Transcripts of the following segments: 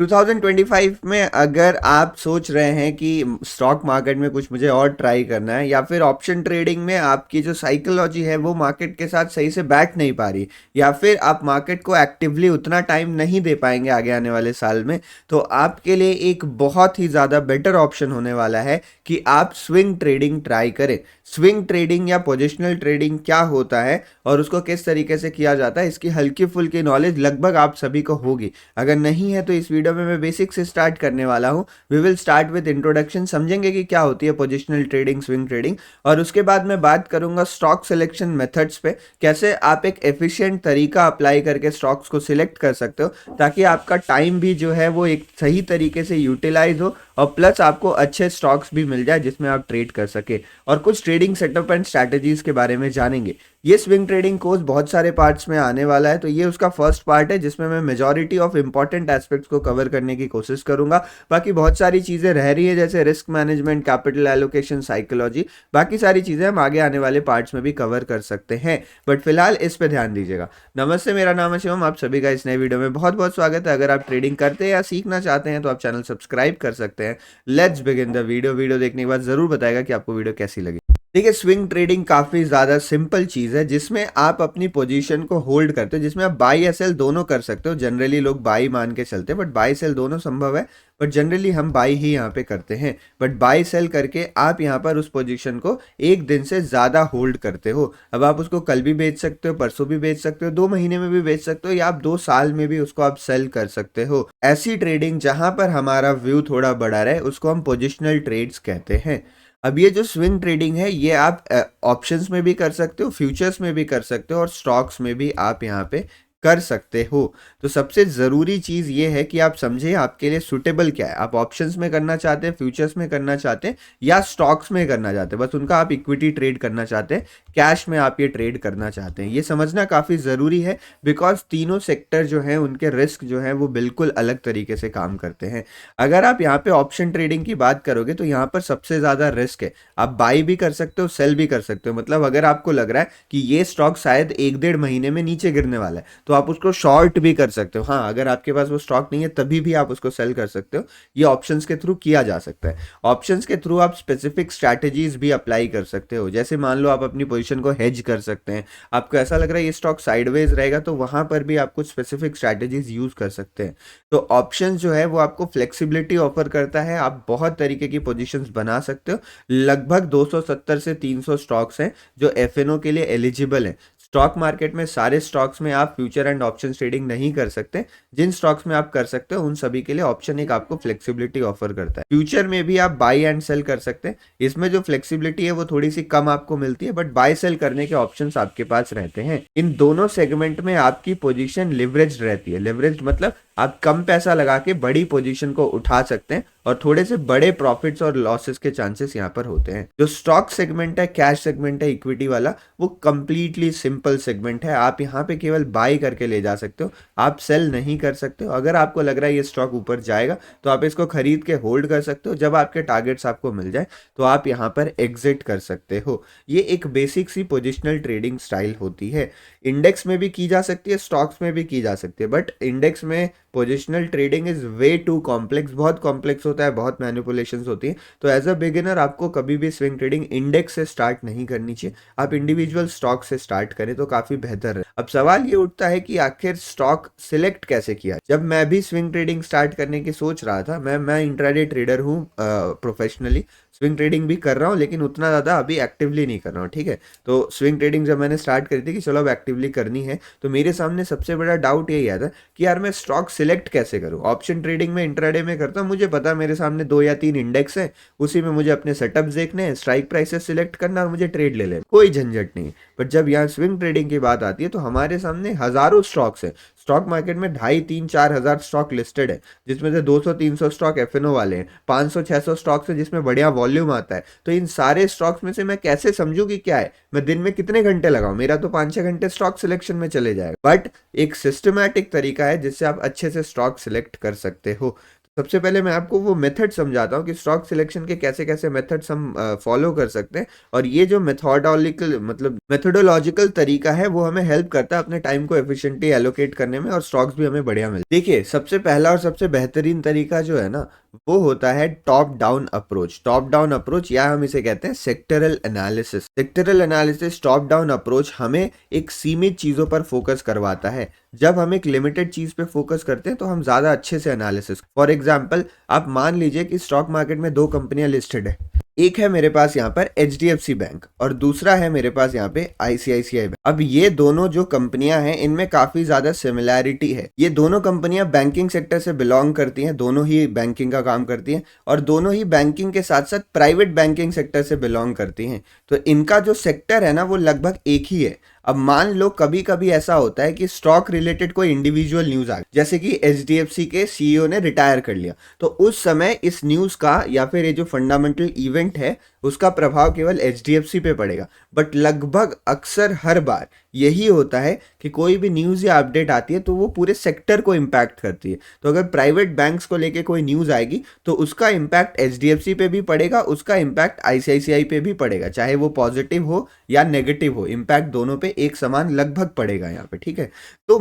2025 में अगर आप सोच रहे हैं कि स्टॉक मार्केट में कुछ मुझे और ट्राई करना है, या फिर ऑप्शन ट्रेडिंग में आपकी जो साइकोलॉजी है वो मार्केट के साथ सही से बैठ नहीं पा रही, या फिर आप मार्केट को एक्टिवली उतना टाइम नहीं दे पाएंगे आगे आने वाले साल में, तो आपके लिए एक बहुत ही ज़्यादा बेटर ऑप्शन होने वाला है कि आप स्विंग ट्रेडिंग ट्राई करें। स्विंग ट्रेडिंग या पोजिशनल ट्रेडिंग क्या होता है और उसको किस तरीके से किया जाता है, इसकी हल्की फुल्की नॉलेज लगभग आप सभी को होगी। अगर नहीं है तो इस वीडियो में मैं बेसिक से स्टार्ट करने वाला हूं। We will start with introduction, समझेंगे कि क्या होती है पोजिशनल ट्रेडिंग, स्विंग ट्रेडिंग, और उसके बाद मैं बात करूंगा स्टॉक सिलेक्शन मेथड्स पे, कैसे आप एक एफिशिएंट तरीका अप्लाई करके स्टॉक्स को सिलेक्ट कर सकते हो ताकि आपका टाइम भी जो है वो एक सही तरीके से यूटिलाइज हो और प्लस आपको अच्छे स्टॉक्स भी मिल जाए जिसमें आप ट्रेड कर सके, और कुछ ट्रेडिंग सेटअप एंड स्ट्रैटेजीज के बारे में जानेंगे। ये स्विंग ट्रेडिंग कोर्स बहुत सारे पार्ट्स में आने वाला है, तो ये उसका फर्स्ट पार्ट है जिसमें मैं मेजॉरिटी ऑफ इंपॉर्टेंट एस्पेक्ट्स को कवर करने की कोशिश करूंगा। बाकी बहुत सारी चीज़ें रह रही है जैसे risk management, capital allocation, psychology, बाकी सारी चीज़ें हम आगे आने वाले पार्ट्स में भी कवर कर सकते हैं, बट फिलहाल इस पे ध्यान दीजिएगा। नमस्ते, मेरा नाम है शिवम, आप सभी का इस नए वीडियो में बहुत बहुत स्वागत है। अगर आप ट्रेडिंग करते हैं या सीखना चाहते हैं तो आप चैनल सब्सक्राइब कर सकते हैं। लेट्स बिगिन द वीडियो देखने के बाद जरूर बताएगा कि आपको वीडियो कैसी लगी। देखिए, स्विंग ट्रेडिंग काफ़ी ज़्यादा सिंपल चीज़ है जिसमें आप अपनी पोजीशन को होल्ड करते हो, जिसमें आप बाई या सेल दोनों कर सकते हो। जनरली लोग बाई मान के चलते हैं, बट बाई सेल दोनों संभव है, बट जनरली हम बाई ही यहाँ पे करते हैं। बट बाई सेल करके आप यहाँ पर उस पोजीशन को एक दिन से ज़्यादा होल्ड करते हो। अब आप उसको कल भी बेच सकते हो, परसों भी बेच सकते हो, 2 महीने में भी बेच सकते हो, या आप 2 साल में भी उसको आप सेल कर सकते हो। ऐसी ट्रेडिंग जहाँ पर हमारा व्यू थोड़ा बड़ा रहे उसको हम पोजिशनल ट्रेड्स कहते हैं। अब ये जो स्विंग ट्रेडिंग है ये आप ऑप्शंस में भी कर सकते हो, फ्यूचर्स में भी कर सकते हो, और स्टॉक्स में भी आप यहाँ पे कर सकते हो। तो सबसे ज़रूरी चीज़ ये है कि आप समझे आपके लिए सुटेबल क्या है। आप ऑप्शंस में करना चाहते हैं, फ्यूचर्स में करना चाहते हैं, या स्टॉक्स में करना चाहते हैं, बस उनका आप इक्विटी ट्रेड करना चाहते हैं, कैश में आप ये ट्रेड करना चाहते हैं। ये समझना काफ़ी ज़रूरी है बिकॉज तीनों सेक्टर जो हैं उनके रिस्क जो हैं वो बिल्कुल अलग तरीके से काम करते हैं। अगर आप यहाँ पे ऑप्शन ट्रेडिंग की बात करोगे तो यहाँ पर सबसे ज़्यादा रिस्क है। आप बाई भी कर सकते हो, सेल भी कर सकते हो। मतलब अगर आपको लग रहा है कि ये स्टॉक शायद 1-1.5 महीने में नीचे गिरने वाला है तो आप उसको शॉर्ट भी कर सकते हो। हाँ, अगर आपके पास वो स्टॉक नहीं है तभी भी आप उसको सेल कर सकते हो। ये ऑप्शंस के थ्रू किया जा सकता है। ऑप्शंस के थ्रू आप स्पेसिफिक स्ट्रैटेजीज भी अप्लाई कर सकते हो। जैसे मान लो आप अपनी पोजीशन को हेज कर सकते हैं, आपको ऐसा लग रहा है ये स्टॉक साइडवेज रहेगा तो वहां पर भी आप कुछ स्पेसिफिक स्ट्रैटेजीज यूज कर सकते हैं। तो ऑप्शंस जो है वो आपको फ्लेक्सिबिलिटी ऑफर करता है, आप बहुत तरीके की पोजीशंस बना सकते हो। लगभग 270 से 300 स्टॉक्स हैं जो एफएनओ के लिए एलिजिबल हैं। स्टॉक मार्केट में सारे स्टॉक्स में आप फ्यूचर एंड ऑप्शन ट्रेडिंग नहीं कर सकते। जिन स्टॉक्स में आप कर सकते हो उन सभी के लिए ऑप्शन एक आपको फ्लेक्सिबिलिटी ऑफर करता है। फ्यूचर में भी आप बाई एंड सेल कर सकते हैं। इसमें जो फ्लेक्सिबिलिटी है वो थोड़ी सी कम आपको मिलती है, बट बाय सेल करने के ऑप्शंस आपके पास रहते हैं। इन दोनों सेगमेंट में आपकी पोजीशन लिवरेज्ड रहती है। लिवरेज्ड मतलब आप कम पैसा लगा के बड़ी पोजीशन को उठा सकते हैं और थोड़े से बड़े प्रॉफिट्स और लॉसेस के चांसेस यहाँ पर होते हैं। जो स्टॉक सेगमेंट है, कैश सेगमेंट है, इक्विटी वाला, वो कंप्लीटली सिंपल सेगमेंट है। आप यहाँ पे केवल बाई करके ले जा सकते हो, आप सेल नहीं कर सकते हो। अगर आपको लग रहा है ये स्टॉक ऊपर जाएगा तो आप इसको खरीद के होल्ड कर सकते हो। जब आपके टारगेट्स आपको मिल जाए तो आप यहाँ पर एग्जिट कर सकते हो। ये एक बेसिक सी पोजिशनल ट्रेडिंग स्टाइल होती है। इंडेक्स में भी की जा सकती है, स्टॉक्स में भी की जा सकती है, बट इंडेक्स में positional trading is way too complex, बहुत कॉम्प्लेक्स होता है, बहुत मैनिपुलेशंस होती है। तो एज अ बिगिनर आपको कभी भी स्विंग ट्रेडिंग इंडेक्स से स्टार्ट नहीं करनी चाहिए। आप इंडिविजुअल स्टॉक से स्टार्ट करें तो काफी बेहतर है। अब सवाल ये उठता है कि आखिर स्टॉक सिलेक्ट कैसे किया। जब मैं भी स्विंग ट्रेडिंग स्टार्ट करने की सोच रहा था, मैं इंट्राडे ट्रेडर हूँ प्रोफेशनली, स्विंग ट्रेडिंग भी कर रहा हूँ लेकिन उतना ज़्यादा अभी एक्टिवली नहीं कर रहा हूँ, ठीक है। तो स्विंग ट्रेडिंग जब मैंने स्टार्ट करी थी कि चलो अब एक्टिवली करनी है, तो मेरे सामने सबसे बड़ा डाउट यही आता कि यार मैं स्टॉक सिलेक्ट कैसे करूँ। ऑप्शन ट्रेडिंग में इंट्राडे में करता हूँ, मुझे पता मेरे सामने 2 या 3 इंडेक्स है, उसी में मुझे अपने सेटअप्स देखने हैं, स्ट्राइक प्राइसेस सिलेक्ट करना और मुझे ट्रेड ले लेना, कोई झंझट नहीं। बट जब यहाँ स्विंग ट्रेडिंग की बात आती है तो हमारे सामने हजारों स्टॉक्स हैं। स्टॉक मार्केट में 2,500-4 हज़ार स्टॉक लिस्टेड है, जिसमें से 200-300 स्टॉक एफएनओ वाले हैं, 500-600 स्टॉक्स है जिसमें बढ़िया वॉल्यूम आता है। तो इन सारे स्टॉक्स में से मैं कैसे समझूं कि क्या है, मैं दिन में कितने घंटे लगाऊं। मेरा तो 5-6 घंटे स्टॉक सिलेक्शन में चले जाएगा। बट एक सिस्टमैटिक तरीका है जिससे आप अच्छे से स्टॉक सिलेक्ट कर सकते हो। सबसे पहले मैं आपको वो मेथड समझाता हूँ कि स्टॉक सिलेक्शन के कैसे-कैसे मेथड्स हम फॉलो कर सकते हैं और ये जो मेथोडोलॉजिकल तरीका है वो हमें हेल्प करता है अपने टाइम को एफिशिएंटली एलोकेट करने में और स्टॉक्स भी हमें बढ़िया मिलते हैं। देखिए, सबसे पहला और सबसे बेहतरीन तरीका जो है ना, वो होता है top down approach. Top down approach या हम इसे कहते हैं sectoral analysis. Sectoral analysis, top down approach हमें एक सीमित चीज़ों पर फोकस करवाता है। जब हम एक लिमिटेड चीज़ पे फोकस करते हैं तो हम ज़्यादा अच्छे से एनालिसिस, फॉर एग्जांपल आप मान लीजिए कि स्टॉक मार्केट में 2 कंपनियां लिस्टेड है। एक है मेरे पास यहाँ पर एचडीएफसी बैंक और दूसरा है मेरे पास यहाँ पे आईसीआईसीआई बैंक। अब ये दोनों जो कंपनियां हैं इनमें काफी ज्यादा सिमिलैरिटी है। ये दोनों कंपनियां बैंकिंग सेक्टर से बिलोंग करती हैं, दोनों ही बैंकिंग का काम करती हैं और दोनों ही बैंकिंग के साथ साथ प्राइवेट बैंकिंग सेक्टर से बिलोंग करती हैं। तो इनका जो सेक्टर है ना वो लगभग एक ही है। अब मान लो कभी कभी ऐसा होता है कि स्टॉक रिलेटेड कोई इंडिविजुअल न्यूज आ गई, जैसे कि एचडीएफसी के सीईओ ने रिटायर कर लिया, तो उस समय इस न्यूज का या फिर ये जो फंडामेंटल इवेंट है उसका प्रभाव केवल एचडीएफसी पे पड़ेगा। बट लगभग अक्सर हर बार यही होता है कि कोई भी न्यूज़ या अपडेट आती है तो वो पूरे सेक्टर को इम्पैक्ट करती है। तो अगर प्राइवेट बैंक्स को लेके कोई न्यूज़ आएगी तो उसका इम्पैक्ट एचडीएफसी पे भी पड़ेगा, उसका इम्पैक्ट आईसीआईसीआई पे भी पड़ेगा, चाहे वो पॉजिटिव हो या नेगेटिव हो, इम्पैक्ट दोनों पे एक समान लगभग पड़ेगा यहाँ पे, ठीक है। तो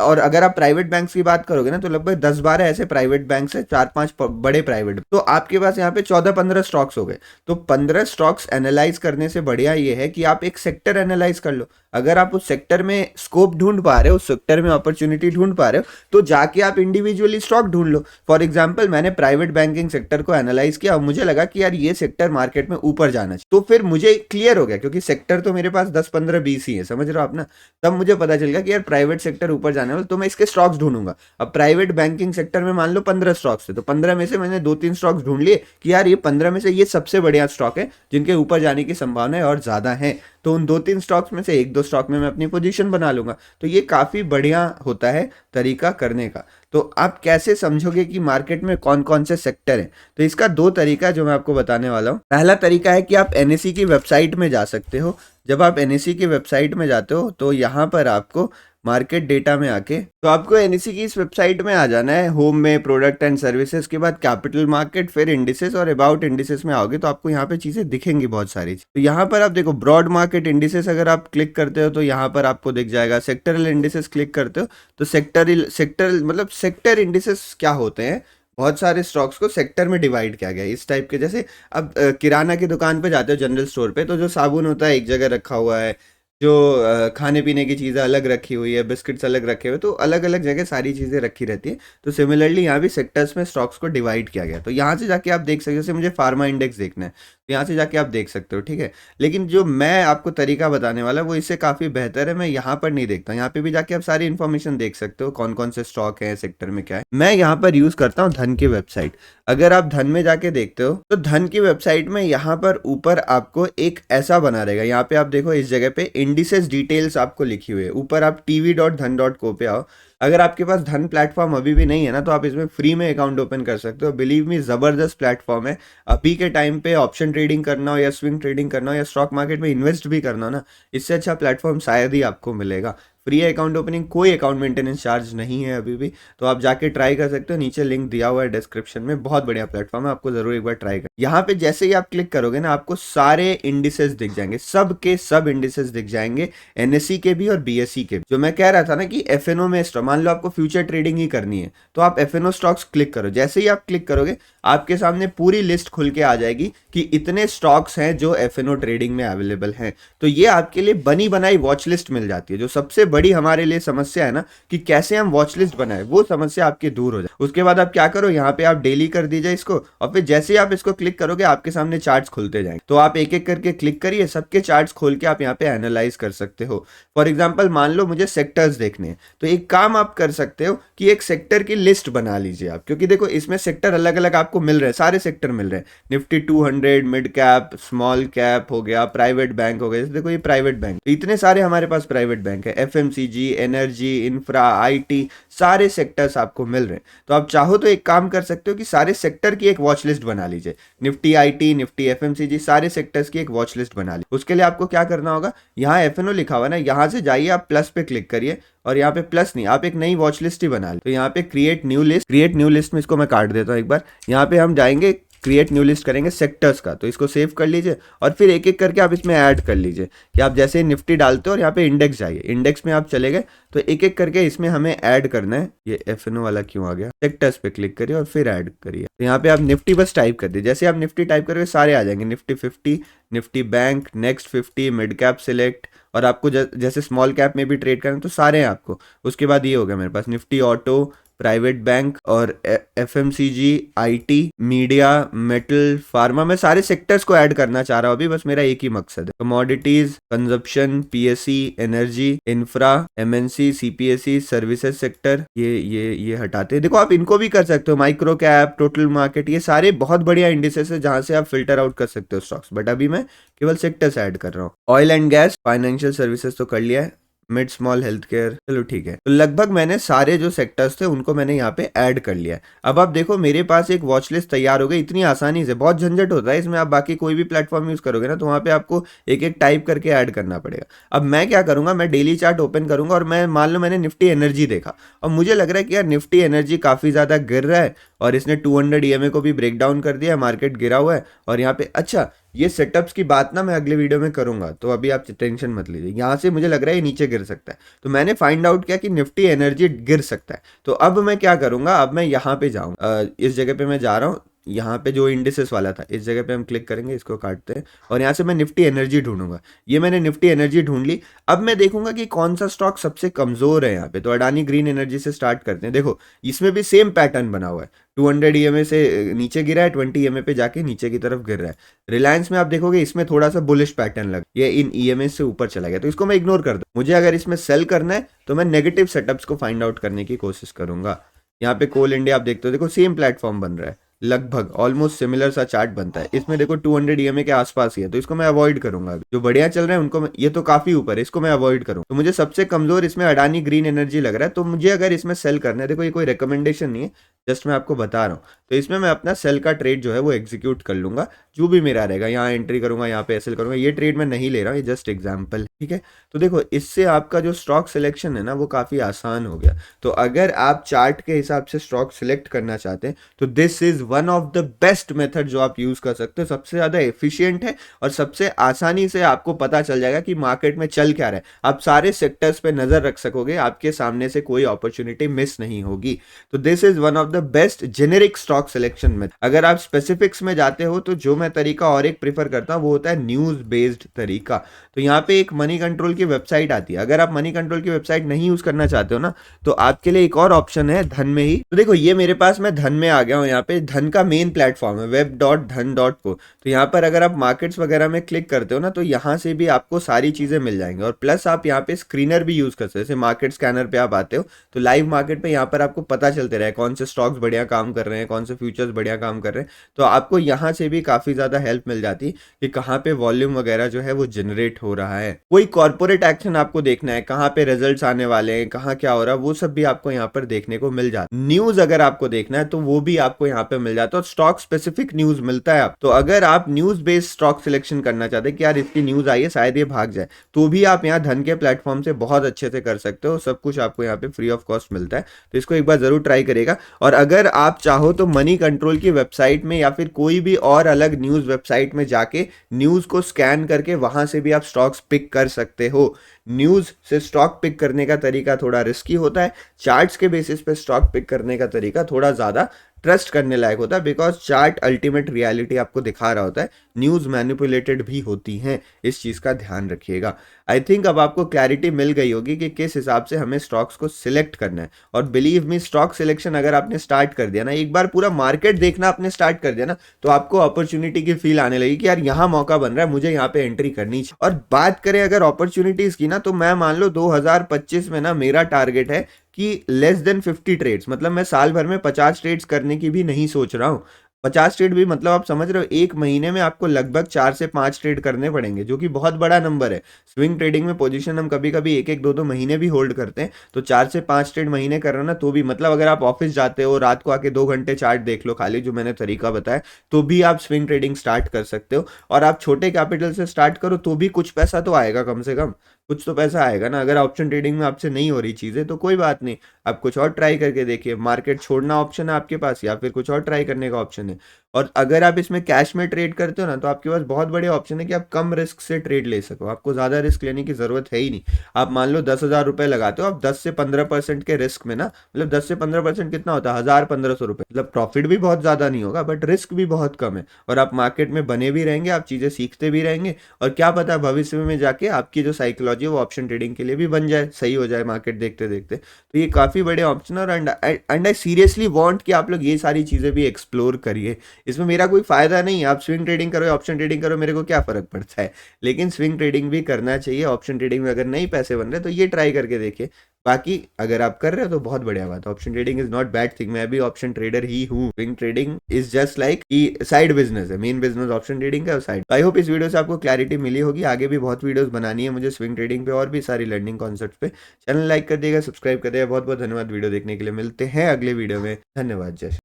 और अगर आप प्राइवेट बैंक्स की बात करोगे ना तो लगभग 10-12 ऐसे प्राइवेट बैंक्स है, 4-5 बड़े प्राइवेट, तो आपके पास यहाँ पे 14-15 स्टॉक्स हो गए। तो 15 स्टॉक्स एनालाइज करने से बढ़िया ये है कि आप एक सेक्टर एनालाइज कर लो। अगर आप उस सेक्टर में स्कोप ढूंढ पा रहे हो, उस सेक्टर में अपॉर्चुनिटी ढूंढ पा रहे हो, तो जाके आप इंडिविजुअली स्टॉक ढूंढ लो। फॉर एग्जांपल मैंने प्राइवेट बैंकिंग सेक्टर को एनालाइज किया और मुझे लगा कि यार ये सेक्टर मार्केट में ऊपर जाना चाहिए, तो फिर मुझे क्लियर हो गया क्योंकि सेक्टर तो मेरे पास 10-15-20 ही है, समझ रहे हो आप ना। तब मुझे पता चल गया कि यार प्राइवेट सेक्टर ऊपर जाने वाला, तो मैं इसके स्टॉक्स ढूंढूंगा। अब प्राइवेट बैंकिंग सेक्टर में मान लो 15 स्टॉक्स थे, तो 15 में से मैंने 2-3 स्टॉक्स ढूंढ लिए कि यार ये 15 में से ये सबसे बढ़िया स्टॉक है जिनके ऊपर जाने की संभावना और ज्यादा है। तो उन 2-3 स्टॉक्स में से 1-2 स्टॉक में मैं अपनी पोजीशन बना लूंगा। तो ये काफी बढ़िया होता है तरीका करने का। तो आप कैसे समझोगे कि मार्केट में कौन कौन से सेक्टर हैं? तो इसका 2 तरीका जो मैं आपको बताने वाला हूँ। पहला तरीका है कि आप एनएसई की वेबसाइट में जा सकते हो। जब आप एनएसई की वेबसाइट में जाते हो तो यहाँ पर आपको मार्केट डेटा में आके, तो आपको एनएसई की इस वेबसाइट में आ जाना है। होम में प्रोडक्ट एंड सर्विसेज के बाद कैपिटल मार्केट, फिर इंडिसेस और अबाउट इंडिसेस में आओगे तो आपको यहाँ पे चीजें दिखेंगी बहुत सारी। तो यहाँ पर आप देखो ब्रॉड मार्केट इंडिसेस अगर आप क्लिक करते हो तो यहाँ पर आपको दिख जाएगा। सेक्टरल इंडिसेस क्लिक करते हो तो सेक्टर इंडिसेस क्या होते हैं, बहुत सारे स्टॉक्स को सेक्टर में डिवाइड किया गया है इस टाइप के। जैसे अब किराना की दुकान पे जाते हो, जनरल स्टोर पे, तो जो साबुन होता है एक जगह रखा हुआ है, जो खाने पीने की चीज़ें अलग रखी हुई है, बिस्किट्स अलग रखे हुए, तो अलग अलग जगह सारी चीज़ें रखी रहती है। तो सिमिलरली यहाँ भी सेक्टर्स में स्टॉक्स को डिवाइड किया गया। तो यहाँ से जाके आप देख सकते हो, जैसे मुझे फार्मा इंडेक्स देखना है तो यहाँ से जाके आप देख सकते हो, ठीक है। लेकिन जो मैं आपको तरीका बताने वाला वो इससे काफ़ी बेहतर है। मैं यहाँ पर नहीं देखता, यहाँ पे भी जाके आप सारी इन्फॉर्मेशन देख सकते हो, कौन कौन से स्टॉक है, सेक्टर में क्या है। मैं यहाँ पर यूज़ करता हूँ धन की वेबसाइट। अगर आप धन में जाके देखते हो तो धन की वेबसाइट में यहाँ पर ऊपर आपको एक ऐसा बना रहेगा। यहाँ पे आप देखो, इस जगह पे इंडिसेस डिटेल्स आपको लिखी हुई है। ऊपर आप tv.dhan.co पे आओ। अगर आपके पास धन प्लेटफॉर्म अभी भी नहीं है ना तो आप इसमें फ्री में अकाउंट ओपन कर सकते हो। बिलीव मी, जबरदस्त प्लेटफॉर्म है। अभी के टाइम पे ऑप्शन ट्रेडिंग करना हो या स्विंग ट्रेडिंग करना हो या स्टॉक मार्केट में इन्वेस्ट भी करना हो ना, इससे अच्छा प्लेटफॉर्म शायद ही आपको मिलेगा। फ्री अकाउंट ओपनिंग, कोई अकाउंट मेंटेनेंस चार्ज नहीं है अभी भी, तो आप जाके ट्राई कर सकते हो। नीचे लिंक दिया हुआ है डिस्क्रिप्शन में, बहुत बढ़िया प्लेटफॉर्म है, आपको जरूर एक बार ट्राई कर। यहाँ पे जैसे ही आप क्लिक करोगे ना आपको सारे इंडिसेस दिख जाएंगे, सब के सब इंडिसेस दिख जाएंगे, एनएसई के भी और बीएसई के भी। जो मैं कह रहा था ना कि एफएनओ में मान लो आपको फ्यूचर ट्रेडिंग ही करनी है तो आप एफएनओ स्टॉक्स क्लिक करो। जैसे ही आप क्लिक करोगे आपके सामने पूरी लिस्ट खुल के आ जाएगी कि इतने स्टॉक्स हैं जो एफएनओ ट्रेडिंग में अवेलेबल हैं। तो ये आपके लिए बनी बनाई वॉच लिस्ट मिल जाती है। जो सबसे बड़ी हमारे लिए समस्या है ना कि कैसे हम वॉच लिस्ट बनाए, वो समस्या आपकी दूर हो जाए। उसके बाद आप क्या करो, यहाँ पे आप डेली कर दीजिए इसको, और फिर जैसे ही आप इसको क्लिक करोगे आपके सामने चार्ट्स खुलते जाएंगे। तो आप एक एक करके क्लिक करिए, सबके चार्ट्स खोल के आप यहाँ पे एनालाइज कर सकते हो। फॉर एग्जाम्पल मान लो मुझे सेक्टर्स देखने हैं, तो एक काम आप कर सकते हो कि एक सेक्टर की लिस्ट बना लीजिए आप, क्योंकि देखो इसमें सेक्टर अलग अलग आपको मिल रहे हैं, सारे सेक्टर मिल रहे हैं। Nifty 200, mid cap, small cap हो गया, प्राइवेट बैंक हो गया। जैसे देखो ये प्राइवेट बैंक, इतने सारे हमारे पास प्राइवेट बैंक है। एफएमसीजी, एनर्जी, इंफ्रा, आईटी, सारे सेक्टर्स आपको मिल रहे हैं। तो आप चाहो तो एक काम कर सकते हो कि सारे सेक्टर की एक वॉच लिस्ट बना लीजिए, निफ्टी आईटी, निफ्टी एफएमसीजी, सारे सेक्टर्स की एक वॉच लिस्ट बना ली। उसके लिए आपको क्या करना होगा, यहाँ एफएनओ लिखा हुआ है ना, यहाँ से जाइए, आप प्लस पे क्लिक करिए, और यहाँ पे प्लस नहीं, आप एक नई वॉच लिस्ट ही बना ली। तो यहाँ पे क्रिएट न्यू लिस्ट में इसको मैं काट देता हूँ एक बार। यहाँ पे हम जाएंगे, क्रिएट न्यू लिस्ट करेंगे सेक्टर्स का, तो इसको सेव कर लीजिए और फिर एक एक करके आप इसमें ऐड कर लीजिए कि आप जैसे निफ्टी डालते हो और यहाँ पे इंडेक्स जाइए, इंडेक्स में आप चले गए तो एक एक करके इसमें हमें ऐड करना है। ये एफएनओ वाला क्यों आ गया, सेक्टर्स पे क्लिक करिए और फिर ऐड करिए। तो यहाँ पे आप निफ्टी बस टाइप कर दीजिए, जैसे आप निफ्टी टाइप करोगे सारे आ जाएंगे, Nifty 50, Nifty bank, next 50, mid cap select, और आपको जैसे स्मॉल कैप में भी ट्रेड करना तो सारे हैं आपको। उसके बाद ये हो गया मेरे पास निफ्टी ऑटो, प्राइवेट बैंक और FMCG, IT, media, metal, pharma. मैं सारे सेक्टर्स को ऐड करना चाह रहा हूँ अभी, बस मेरा एक ही मकसद है। Commodities, consumption, PSC, energy, infra, MNC, CPSC, services sector, ये हटाते हैं। देखो आप इनको भी कर सकते हो, माइक्रो कैप, टोटल मार्केट, ये सारे बहुत बढ़िया इंडिसेस है जहां से आप फिल्टर आउट कर सकते हो स्टॉक्स, बट अभी मैं केवल सेक्टर्स ऐड कर रहा हूँ। Oil and gas, financial services तो कर लिया है, मिड स्मॉल हेल्थ केयर, चलो ठीक है। तो लगभग मैंने सारे जो सेक्टर्स थे उनको मैंने यहाँ पे ऐड कर लिया है। अब आप देखो मेरे पास एक वॉच लिस्ट तैयार हो गई इतनी आसानी से। बहुत झंझट होता है इसमें, आप बाकी कोई भी प्लेटफॉर्म यूज करोगे ना तो वहाँ पे आपको एक एक टाइप करके ऐड करना पड़ेगा। अब मैं क्या करूंगा, मैं डेली चार्ट ओपन करूंगा और मैं मान लो मैंने निफ्टी एनर्जी देखा और मुझे लग रहा है कि यार निफ्टी एनर्जी काफी ज्यादा गिर रहा है और इसने 200 ईएमए को भी ब्रेक डाउन कर दिया, मार्केट गिरा हुआ है। और यहाँ पे अच्छा, ये सेटअप्स की बात ना मैं अगले वीडियो में करूंगा, तो अभी आप टेंशन मत लीजिए। यहाँ से मुझे लग रहा है ये नीचे गिर सकता है, तो मैंने फाइंड आउट किया कि निफ्टी एनर्जी गिर सकता है। तो अब मैं क्या करूंगा, अब मैं यहाँ पे जाऊंगा, इस जगह पे मैं जा रहा हूँ, यहाँ पे जो इंडिसेस वाला था इस जगह पे हम क्लिक करेंगे, इसको काटते हैं और यहाँ से मैं निफ्टी एनर्जी ढूंढूंगा। ये मैंने निफ्टी एनर्जी ढूंढ ली। अब मैं देखूंगा कि कौन सा स्टॉक सबसे कमजोर है यहाँ पे। तो अडानी ग्रीन एनर्जी से स्टार्ट करते हैं। देखो इसमें भी सेम पैटर्न बना हुआ है, 200 ईएमए से नीचे गिरा है, 20 ईएमए पे जाके नीचे की तरफ गिर रहा है। रिलायंस में आप देखोगे इसमें थोड़ा सा बुलिश पैटर्न लगा, ये इन ईएमए से ऊपर चला गया, तो इसको मैं इग्नोर कर दूं। मुझे अगर इसमें सेल करना है तो मैं नेगेटिव सेटअप्स को फाइंड आउट करने की कोशिश करूंगा। यहाँ पे कोल इंडिया आप देखते हो, देखो सेम प्लेटफॉर्म बन रहा है, लगभग ऑलमोस्ट सिमिलर सा चार्ट बनता है। इसमें देखो 200 ईएमए के आसपास ही है, तो इसको मैं अवॉइड करूंगा। जो बढ़िया चल रहे हैं उनको ये तो काफी ऊपर है, इसको मैं अवॉइड करूँ। तो मुझे सबसे कमजोर इसमें अडानी ग्रीन एनर्जी लग रहा है, तो मुझे अगर इसमें सेल करना है, देखो ये कोई रिकमेंडेशन नहीं है, जस्ट मैं आपको बता रहा हूँ, तो इसमें मैं अपना सेल का ट्रेड जो है वो एग्जीक्यूट कर लूंगा, जो भी मेरा रहेगा। यहाँ एंट्री करूंगा, यहाँ पे एसएल करूंगा। ये ट्रेड मैं नहीं ले रहा हूँ, ये जस्ट एग्जांपल, ठीक है। तो देखो इससे आपका जो स्टॉक सिलेक्शन है ना वो काफी आसान हो गया। तो अगर आप चार्ट के हिसाब से स्टॉक सिलेक्ट करना चाहते हैं तो this is one of the best method जो आप यूज कर सकते हो। सबसे ज्यादा एफिशिएंट है और सबसे आसानी से आपको पता चल जाएगा कि मार्केट में चल क्या रहा है। आप सारे सेक्टर्स पे नजर रख सकोगे, आपके सामने से कोई अपॉर्चुनिटी मिस नहीं होगी। तो this is one of the best generic stock selection method. अगर आप स्पेसिफिक्स में जाते हो तो जो मैं तरीका और एक प्रीफर करता हूं वो होता है न्यूज बेस्ड तरीका। तो यहाँ पे एक मनी कंट्रोल की वेबसाइट आती है। अगर आप मनी कंट्रोल की वेबसाइट नहीं यूज करना चाहते हो ना तो आपके लिए एक और ऑप्शन है धन में ही। तो देखो ये मेरे पास, मैं धन में आ गया हूँ। यहाँ पे धन का मेन प्लेटफॉर्म है web.dhan.co। तो यहाँ पर अगर आप मार्केट्स वगैरह में क्लिक करते हो ना तो यहाँ से भी आपको सारी चीजें मिल जाएंगी। और प्लस आप यहाँ पे स्क्रीनर भी यूज कर सकते हो। जैसे मार्केट स्कैनर पे आप आते हो तो लाइव मार्केट पे यहाँ पर आपको पता चलते रहे कौन से स्टॉक्स बढ़िया काम कर रहे हैं, कौन से फ्यूचर्स बढ़िया काम कर रहे हैं। तो आपको यहाँ से भी काफी ज्यादा हेल्प मिल जाती है कि कहाँ पे वॉल्यूम वगैरह जो है वो जनरेट हो रहा है। कोई कॉर्पोरेट एक्शन आपको देखना है, कहाँ पे रिजल्ट्स आने वाले हैं, कहाँ क्या हो रहा है, वो सब भी आपको यहाँ पर देखने को मिल जाता है। न्यूज अगर आपको देखना है तो वो भी आपको यहाँ पे मिल जाता है और स्टॉक स्पेसिफिक न्यूज मिलता है आप। तो अगर आप न्यूज बेस्ड स्टॉक सिलेक्शन करना चाहते हैं कि यार इसकी न्यूज आई है शायद ये भाग जाए, तो भी आप यहाँ धन के प्लेटफॉर्म से बहुत अच्छे से कर सकते हो। सब कुछ आपको यहाँ पे फ्री ऑफ कॉस्ट मिलता है, तो इसको एक बार जरूर ट्राई करेगा। और अगर आप चाहो तो मनी कंट्रोल की वेबसाइट में या फिर कोई भी और अलग न्यूज वेबसाइट में जाके न्यूज को स्कैन करके वहां से भी आप स्टॉक्स पिक कर सकते हो। न्यूज से स्टॉक पिक करने का तरीका थोड़ा रिस्की होता है, चार्ट्स के बेसिस पे स्टॉक पिक करने का तरीका थोड़ा ज्यादा ट्रस्ट करने लायक होता है, बिकॉज चार्ट अल्टीमेट रियलिटी आपको दिखा रहा होता है, न्यूज मैनिपुलेटेड भी होती हैं, इस चीज का ध्यान रखिएगा। आई थिंक अब आपको क्लैरिटी मिल गई होगी कि किस हिसाब से हमें स्टॉक्स को सिलेक्ट करना है। और बिलीव मी, स्टॉक सिलेक्शन अगर आपने स्टार्ट कर दिया ना, एक बार पूरा मार्केट देखना आपने स्टार्ट कर दिया ना, तो आपको अपॉर्चुनिटी की फील आने लगी कि यार यहाँ मौका बन रहा है, मुझे यहाँ पे एंट्री करनी चाहिए। और बात करें अगर अपॉर्चुनिटीज की ना, तो मैं मान लो 2025 में ना मेरा टारगेट है कि लेस देन 50 ट्रेड्स, मतलब मैं साल भर में 50 ट्रेड्स करने की भी नहीं सोच रहा हूँ। 50 ट्रेड भी मतलब आप समझ रहे हो, एक महीने में आपको लगभग 4 से 5 ट्रेड करने पड़ेंगे, जो कि बहुत बड़ा नंबर है। स्विंग ट्रेडिंग में पोजीशन हम कभी-कभी 1-1 2-2 महीने भी होल्ड करते हैं, तो 4 से 5 ट्रेड महीने कर रहे हो ना, तो भी मतलब अगर आप ऑफिस जाते हो, रात को आके 2 घंटे चार्ट देख लो खाली, जो मैंने तरीका बताया, तो भी आप स्विंग ट्रेडिंग स्टार्ट कर सकते हो। और आप छोटे कैपिटल से स्टार्ट करो तो भी कुछ पैसा तो आएगा कम से कम, कुछ तो पैसा आएगा ना। अगर ऑप्शन ट्रेडिंग में आपसे नहीं हो रही चीज़ें तो कोई बात नहीं, आप कुछ और ट्राई करके देखिए। मार्केट छोड़ना ऑप्शन है आपके पास, या फिर कुछ और ट्राई करने का ऑप्शन है। और अगर आप इसमें कैश में ट्रेड करते हो ना, तो आपके पास बहुत बड़े ऑप्शन है कि आप कम रिस्क से ट्रेड ले सको, आपको ज़्यादा रिस्क लेने की ज़रूरत है ही नहीं। आप मान लो 10,000 रुपये लगाते हो, आप 10 से 15% के रिस्क में ना, मतलब 10 से 15% कितना होता है, 1,000-1,500 रुपये, मतलब प्रॉफिट भी बहुत ज़्यादा नहीं होगा बट रिस्क भी बहुत कम है। और आप मार्केट में बने भी रहेंगे, आप चीज़ें सीखते भी रहेंगे, और क्या पता भविष्य में जाके आपकी जो साइकोलॉजी है वो ऑप्शन ट्रेडिंग के लिए भी बन जाए, सही हो जाए मार्केट देखते देखते। तो ये काफ़ी बड़े ऑप्शन है, और एंड आई सीरियसली वांट कि आप लोग ये सारी चीज़ें भी एक्सप्लोर करिए। इसमें मेरा कोई फ़ायदा नहीं है, आप स्विंग ट्रेडिंग करो या ऑप्शन ट्रेडिंग करो, मेरे को क्या फ़र्क पड़ता है। लेकिन स्विंग ट्रेडिंग भी करना चाहिए, ऑप्शन ट्रेडिंग में अगर नहीं पैसे बन रहे तो ये ट्राई करके देखिए। बाकी अगर आप कर रहे हो तो बहुत बढ़िया बात है, option trading is not bad thing, मैं भी ऑप्शन ट्रेडर ही हूँ। Swing trading is just like कि साइड बिज़नेस है, मेन बिज़नेस ऑप्शन ट्रेडिंग का, साइड। आई होप इस वीडियो से आपको क्लैरिटी मिली होगी। आगे भी बहुत वीडियोस बनानी है मुझे स्विंग ट्रेडिंग पे और भी सारी लर्निंग कॉन्सेप्ट्स पे। चैनल लाइक कर दिएगा, सब्सक्राइब कर दिएगा। बहुत बहुत धन्यवाद वीडियो देखने के लिए। मिलते हैं अगले वीडियो में। धन्यवाद। जय श्री